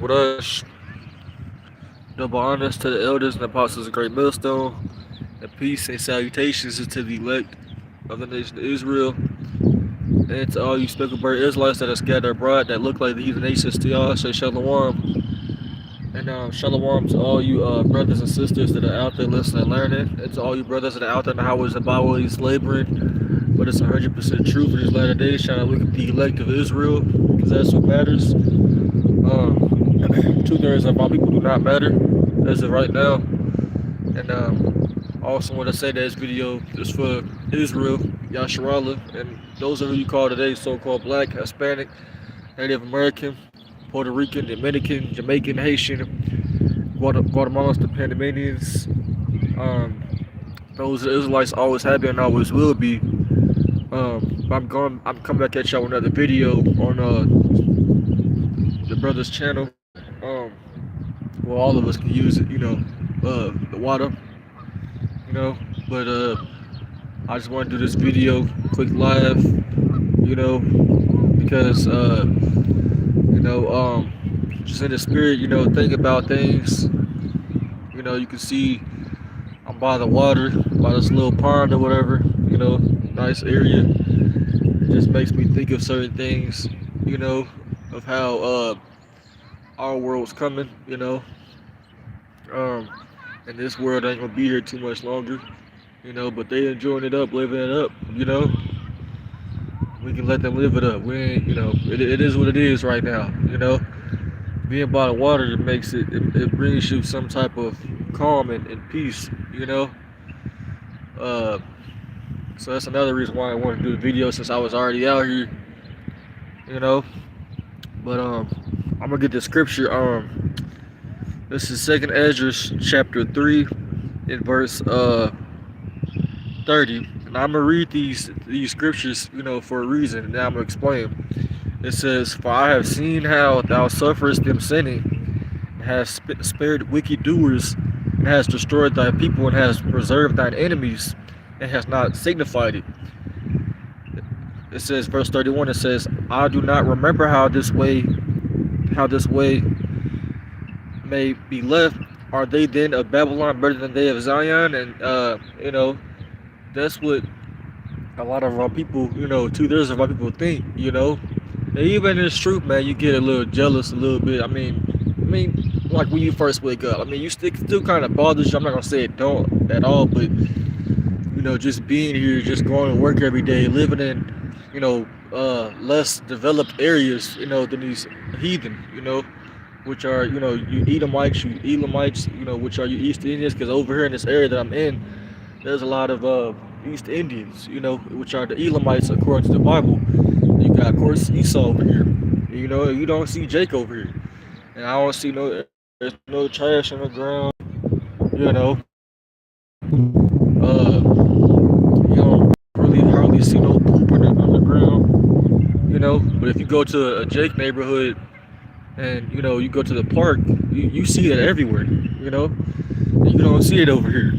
with us. Double honors to the elders and apostles of Great Millstone, and peace and salutations to the elect of the nation of Israel, and to all you speckled bird Israelites that are scattered abroad that look like the heathen nations. To y'all, say shalom. And shalom to all you brothers and sisters that are out there listening and learning, and to all you brothers that are out there in the highways and byways laboring. But it's 100% true for these latter days. Trying to look at the elect of Israel, because that's what matters. 2/3 of our people do not matter as of right now. And I also want to say that this video is for Israel, YASHARAHLA, and those of you call today so-called Black, Hispanic, Native American, Puerto Rican, Dominican, Jamaican, Haitian, Guatemalans, the Panamanians. Those Israelites always have been and always will be. I'm coming back at y'all with another video on the brother's channel. Well, all of us can use it, the water, But I just want to do this video, quick live, because just in the spirit, think about things. You can see I'm by the water, by this little pond or whatever, nice area. It just makes me think of certain things, of how our world's coming, and this world ain't gonna be here too much longer, but they enjoying it up, living it up, we can let them live it up. We ain't, it is what it is right now, being by the water, it brings you some type of calm and peace, so that's another reason why I wanted to do the video, since I was already out here, but I'm gonna get the scripture. This is 2nd Ezra chapter 3 in verse 30, and I'm gonna read these scriptures, for a reason, and now I'm gonna explain. It says, "For I have seen how thou sufferest them sinning, and hast spared wicked doers, and hast destroyed thy people, and hast preserved thine enemies, and hast not signified it." It says, verse 31. It says, "I do not remember how this way may be left. Are they then of Babylon better than they of Zion?" And that's what a lot of our people, 2/3 of our people think, And even in this truth, man, you get a little jealous a little bit. I mean, like when you first wake up, you still kind of bothers you. I'm not gonna say it don't at all, but just being here, just going to work every day, living in, less developed areas, than these heathen, which are, you Edomites, you Elamites, which are you East Indians, because over here in this area that I'm in, there's a lot of East Indians, which are the Elamites according to the Bible. You got, of course, Esau over here. You don't see Jake over here, and I don't see there's no trash on the ground. You don't really hardly see no poop on the ground. But if you go to a Jake neighborhood, and you go to the park, you see it everywhere. And you don't see it over here.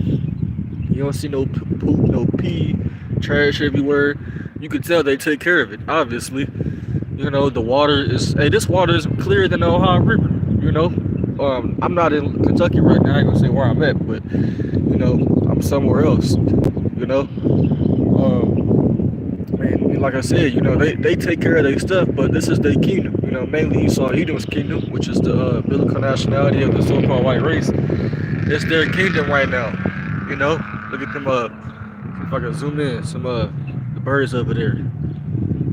You don't see no poop, no pee, trash everywhere. You can tell they take care of it, obviously. The water is, this water is clearer than the Ohio River, I'm not in Kentucky right now, I ain't gonna say where I'm at, but, I'm somewhere else, and like I said, they take care of their stuff, but this is their kingdom, mainly Esau Edom's kingdom, which is the biblical nationality of the so-called white race. It's their kingdom right now, look at them, if I can zoom in, some, the birds over there,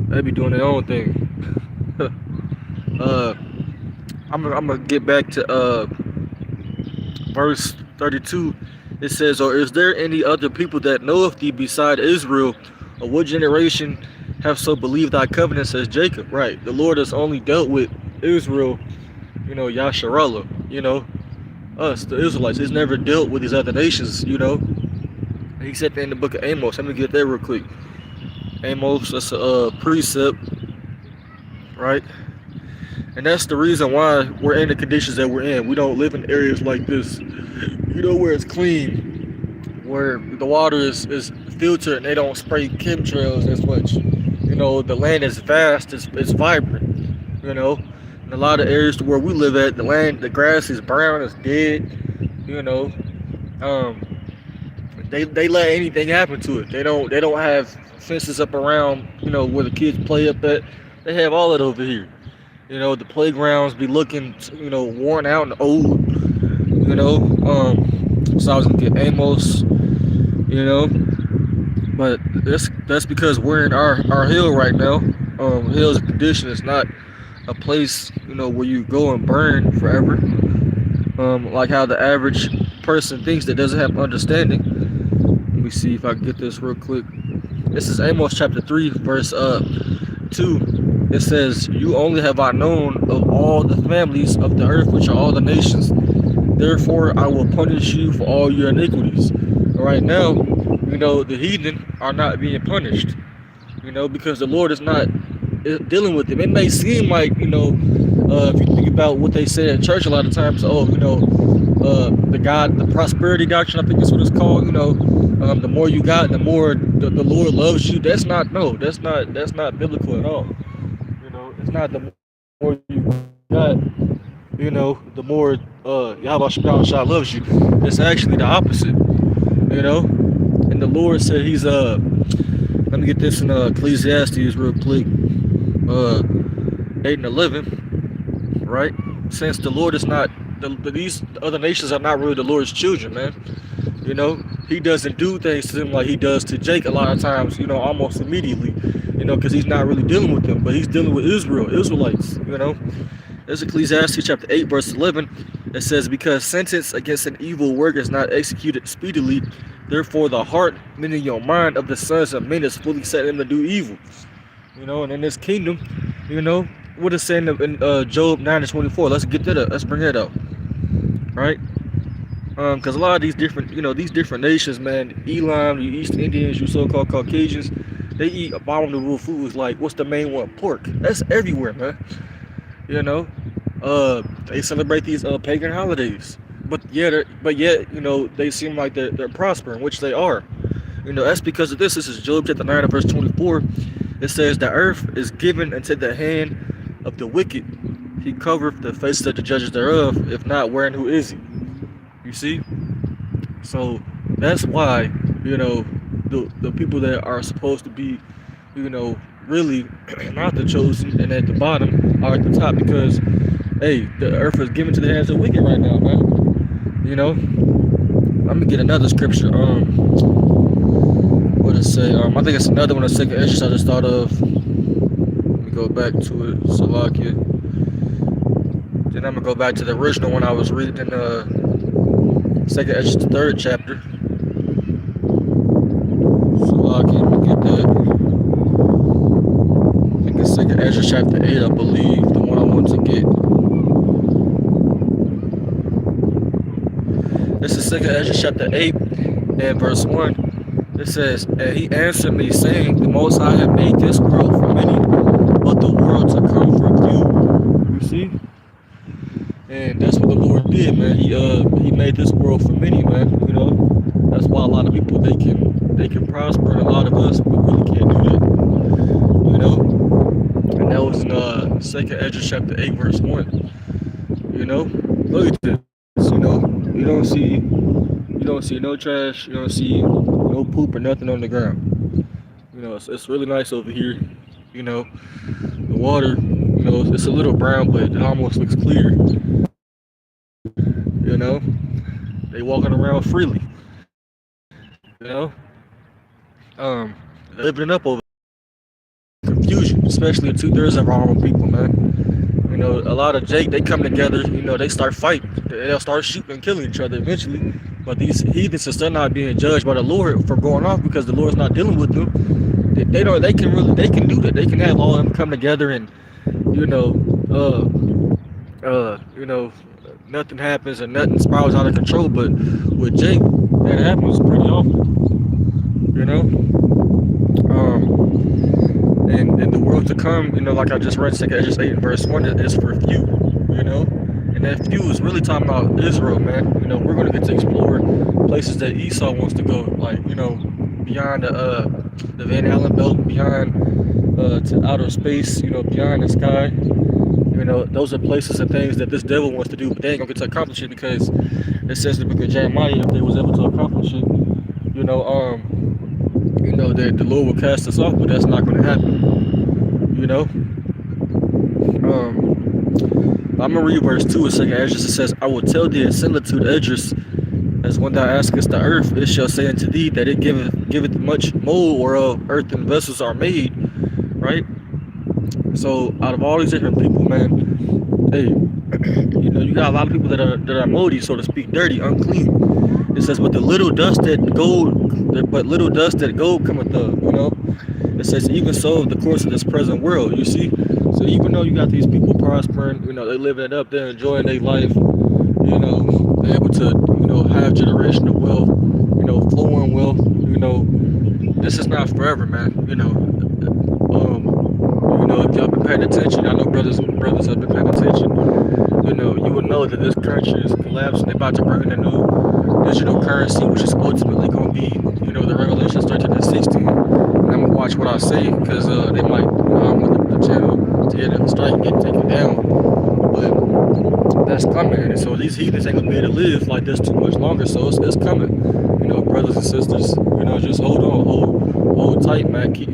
they be doing their own thing. I'm gonna get back to verse 32. It says, "Or is there any other people that know of thee beside Israel? Or what generation have so believed thy covenants as Jacob?" Right. The Lord has only dealt with Israel, YASHARAHLA, us, the Israelites. He's never dealt with these other nations, He said that in the book of Amos. Let me get there real quick. Amos, that's a precept, right? And that's the reason why we're in the conditions that we're in. We don't live in areas like this, where it's clean, where the water is filtered and they don't spray chemtrails as much. The land is vast, it's vibrant, In a lot of areas to where we live at, the grass is brown, it's dead. You know, um, they let anything happen to it. They don't have fences up around, where the kids play up at. They have all that over here. The playgrounds be looking, worn out and old. So I was gonna get Amos. You know, but that's because we're in our hill right now. Hill's a condition. It's not a place, where you go and burn forever. Like how the average person thinks that doesn't have understanding. Let me see if I can get this real quick. This is Amos chapter 3, verse 2. It says, "You only have I known of all the families of the earth, which are all the nations. Therefore I will punish you for all your iniquities." Right now, the heathen are not being punished, because the Lord is not dealing with them. It may seem like, if you think about what they say at church a lot of times, the prosperity doctrine, I think is what it's called. The more you got, the more the Lord loves you. That's not biblical at all. It's not the more you got, the more YASHAMIAHLA loves you. It's actually the opposite. And the Lord said He's let me get this in Ecclesiastes real quick, 8 and 11, right? Since the Lord is not these other nations are not really the Lord's children, man. He doesn't do things to them like He does to Jake a lot of times, almost immediately, because He's not really dealing with them, but He's dealing with Israelites. There's Ecclesiastes chapter 8, verse 11. It says, "Because sentence against an evil work is not executed speedily, therefore the heart, meaning your mind, of the sons of men is fully set in to do evil." And in this kingdom, what is saying in Job 9 and 24? Let's get that up. Let's bring that up. Right? Because a lot of these different nations, man, ELAM, you East Indians, you so-called Caucasians, they eat abominable foods like, what's the main one? Pork. That's everywhere, man. They celebrate these pagan holidays, but yet, they seem like they're prospering, which they are. That's because of this. This is Job chapter 9 verse 24. It says, "The earth is given into the hand of the wicked. He covereth the faces of the judges thereof. If not, wherein who is he?" You see? So that's why, the people that are supposed to be, really not the chosen and at the bottom are at the top, because, hey, the earth is given to the hands of the wicked right now, man. I'm gonna get another scripture. What does it say? I think it's another one, the second exercise I just thought of. Let me go back to it. Salakia. Then I'm gonna go back to the original one I was reading in second exercise, the 3rd chapter. Salakia, let me get that. I think it's second Ezra chapter 8, I believe, the one I want to get. This is second Ezra chapter 8 and verse 1. It says, "And he answered me, saying, The Most High have made this world for many, but the world to come for few." You see? And that's what the Lord did, man. He made this world for many, man. That's why a lot of people they can prosper, and a lot of us we really can't do that. And that was in second Ezra chapter 8 verse 1. Look at this. You don't see no trash, you don't see no poop or nothing on the ground. It's really nice over here. The water, it's a little brown, but it almost looks clear. They walking around freely. Living up over confusion, especially 2/3 of our own people, man. A lot of Jake, they come together, they start fighting. They'll start shooting and killing each other eventually. But these heathens, since they're not being judged by the Lord for going off because the Lord's not dealing with them, they can do that. They can have all of them come together and, nothing happens and nothing spirals out of control. But with Jake, that happens pretty often. And the world to come, like I just read 2 Ezra 8 and verse 1, is for few, and that few is really talking about Israel, man. We're going to get to explore places that Esau wants to go, like, beyond the Van Allen belt, beyond to outer space, beyond the sky, those are places and things that this devil wants to do, but they ain't gonna get to accomplish it because it says in the book of Jeremiah, if they was able to accomplish it, that the Lord will cast us off, but that's not gonna happen. I'm gonna read verse 2 in 2nd Esdras. It says, I will tell thee in similitude Esdras, as when thou askest the earth, it shall say unto thee that it giveth much mold whereof earthen vessels are made, right? So out of all these different people, man, hey, you got a lot of people that are moldy, so to speak, dirty, unclean. It says, but little dust that gold cometh of, It says, even so, the course of this present world, you see. So even though you got these people prospering, they living it up, they're enjoying their life, they're able to, have generational wealth, flowing wealth, this is not forever, man. If y'all been paying attention, I know brothers have been paying attention, you will know that this country is collapsing. They're about to bring in a new digital currency, which is ultimately going to be, the Revelations 13 and 16. And I'm going to watch what I say, because they might, I'm going to the channel to get a strike and get taken down. But that's coming, and so these heathens ain't going to be able to live like this too much longer, so it's coming. Brothers and sisters, just hold on, hold tight, man. Keep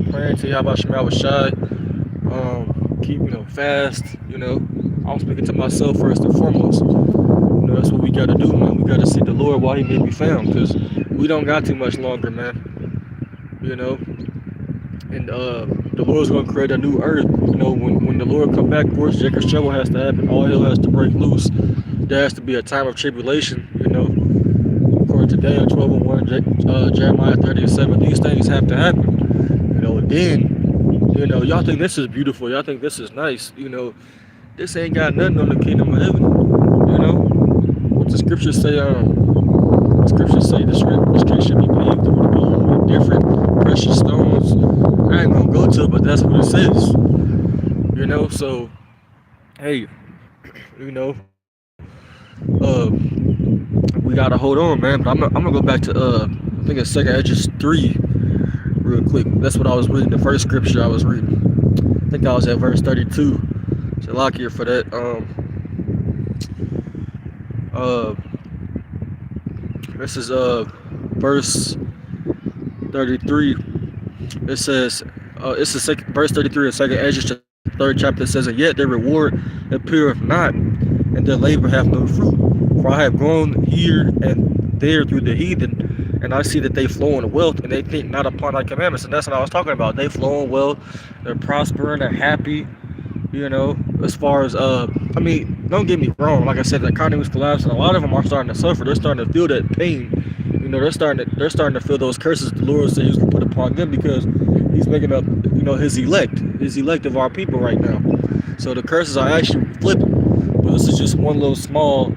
praying to YASHAMIAHLA. Keep, fast, I'm speaking to myself first and foremost. That's what we got to do, man. We got to seek the Lord while he may be found, because we don't got too much longer, man. And the Lord's going to create a new earth. When the Lord come back, of course, Jacob's trouble has to happen. All hell has to break loose. There has to be a time of tribulation, according to Daniel 12:1, Jeremiah 30:7. These things have to happen. Then, y'all think this is beautiful. Y'all think this is nice. This ain't got nothing on the kingdom of heaven. What the scriptures say, the street should be paved through the gold with different precious stones. I ain't gonna go to it, but that's what it says. So, hey, we gotta hold on, man. But I'm gonna go back to I think it's 2nd Esdras 3 real quick. That's what I was reading. The first scripture I was reading. I think I was at verse 32. So lock here for that. This is verse 33. It says it's the verse 33 of 2nd Esdras, 3rd chapter. It says, and yet their reward appeareth not, and their labor hath no fruit. For I have gone here and there through the heathen, and I see that they flow in wealth, and they think not upon thy commandments. And that's what I was talking about. They flow in wealth, they're prospering, they're happy. As far as don't get me wrong. Like I said, the economy was collapsing. A lot of them are starting to suffer. They're starting to feel that pain. They're starting to feel those curses the Lord said He was going to put upon them, because He's making up, His elect of our people right now. So the curses are actually flipping. But this is just one little small,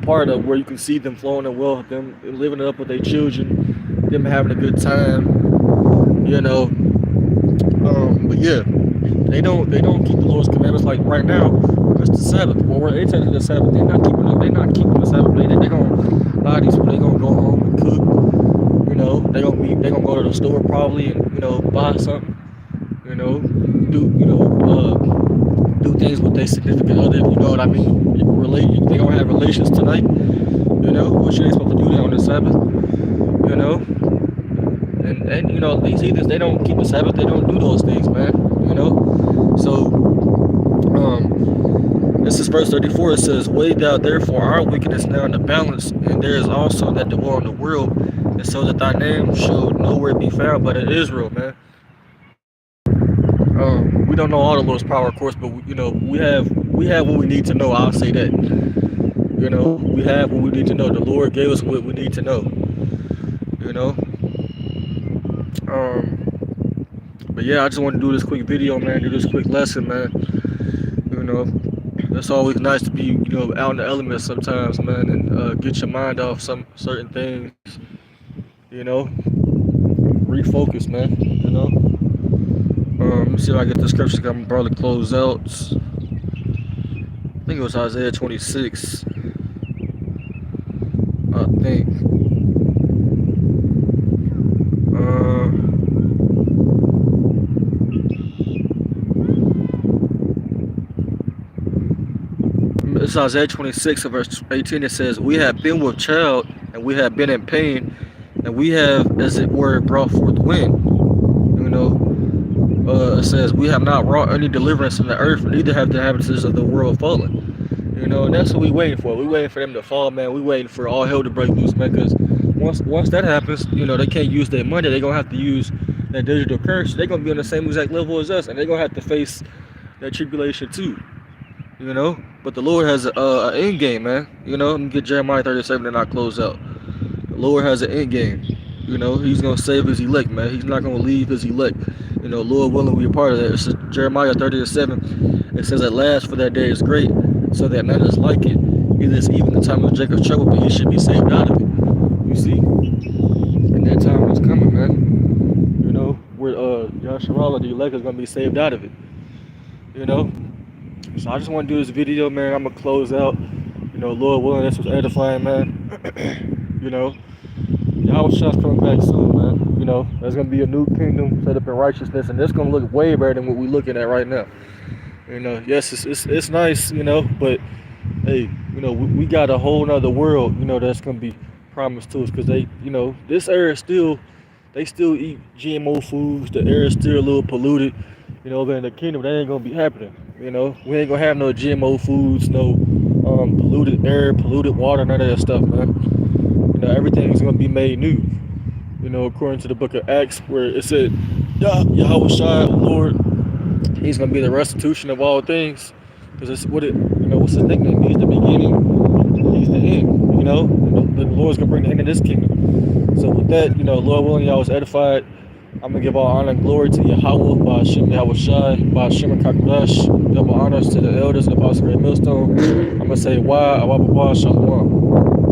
part of where you can see them flowing in wealth, them living it up with their children, them having a good time. But yeah. They don't keep the Lord's commandments. Like right now, it's the Sabbath. Well, we're attending the Sabbath. They're not keeping the Sabbath. They're gonna, a lot of these people, they're gonna go home and cook. They're gonna go to the store probably and buy something. Do things with their significant other. You know what I mean? They gonna have relations tonight. What you ain't supposed to do that on the Sabbath. And these heathens, they don't keep the Sabbath. They don't do those things, man. So this is verse 34. It says, weigh thou therefore our wickedness now in the balance, and there is also that dwell in the world, and so that thy name shall nowhere be found but in Israel, man. We don't know all the Lord's power, of course, but we have what we need to know. I'll say that. We have what we need to know. The Lord gave us what we need to know. But yeah, I just want to do this quick video, man. Do this quick lesson, man. It's always nice to be, out in the elements sometimes, man, and get your mind off some certain things. Refocus, man. Let me see if I get the scripture. I'm gonna probably close out. I think it was Isaiah 26. I think. It's Isaiah 26 verse 18. It says, "We have been with child, and we have been in pain, and we have, as it were, brought forth wind." You know, it says, "We have not wrought any deliverance in the earth, neither have the inhabitants of the world fallen." You know, and that's what we waiting for. We waiting for them to fall, man. We waiting for all hell to break loose, man. Because once that happens, you know, they can't use their money. They're gonna have to use that digital currency. They're gonna be on the same exact level as us, and they're gonna have to face that tribulation too. You know, but the Lord has an end game, man. You know, let me get Jeremiah 37 and I close out. The Lord has an end game. You know, He's gonna save His elect, man. He's not gonna leave His elect. You know, Lord willing, we are part of that. It's Jeremiah 37. It says, "At last, for that day is great, so that none is like it. It is even the time of Jacob's trouble, but he should be saved out of it." You see, and that time is coming, man. You know, where YASHARAHLA, the elect, is gonna be saved out of it. You know, so I just want to do this video, man. I'm gonna close out. You know, Lord willing, this was edifying, man. You know, YAHSHA's coming back soon, man. You know, there's gonna be a new kingdom set up in righteousness, and it's gonna look way better than what we're looking at right now. You know, yes, it's nice, you know, but hey, you know, we got a whole nother world, you know, that's gonna be promised to us, because they, you know, this air is still, they still eat GMO foods. The air is still a little polluted, you know, but in the kingdom that ain't gonna be happening. You know, we ain't gonna have no GMO foods, no polluted air, polluted water, none of that stuff, man. You know, everything's gonna be made new. You know, according to the book of Acts, where it said, Yahweh, Lord, He's gonna be the restitution of all things, because it's what it, you know, what's His nickname? He's the beginning, He's the end. You know, and the Lord's gonna bring the end of this kingdom. So with that, you know, Lord willing, y'all was edified. I'm gonna give all honor and glory to Yahweh, by Hashem Yahweh Shai, by Hashem Kakadash. Double honors to the elders and apostles of the millstone. I'm gonna say, Shalom.